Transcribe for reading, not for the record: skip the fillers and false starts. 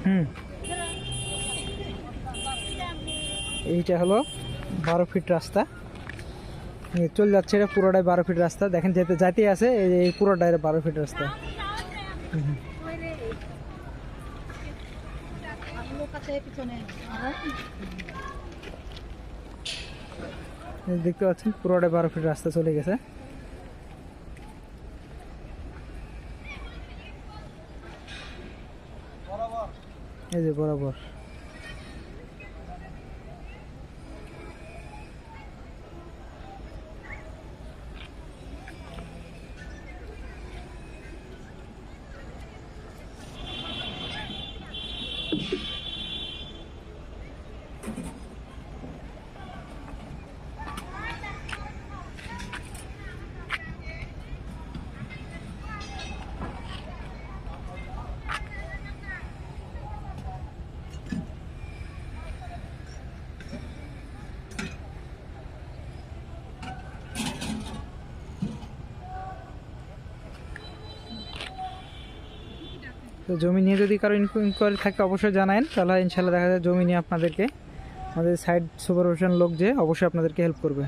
হুম, এইটা হলো 12 ফিট রাস্তা। চলে যাচ্ছে, এটা পুরোটাই 12 ফিট রাস্তা। দেখেন যেতে যাইতেই আছে, এই পুরোটাই 12 ফিট রাস্তা। হুম, দেখতে পাচ্ছেন পুরোটাই 12 ফিট রাস্তা চলে গেছে। এই যে বরাবর। তো জমি নিয়ে যদি কারো ইনকোয়ারি থাকে অবশ্যই জানায়েন, তাহলে ইনশাল্লাহ দেখা যায় জমি নিয়ে আপনাদেরকে আমাদের সাইড সুপারভিশন লোক যে অবশ্যই আপনাদেরকে হেল্প করবে।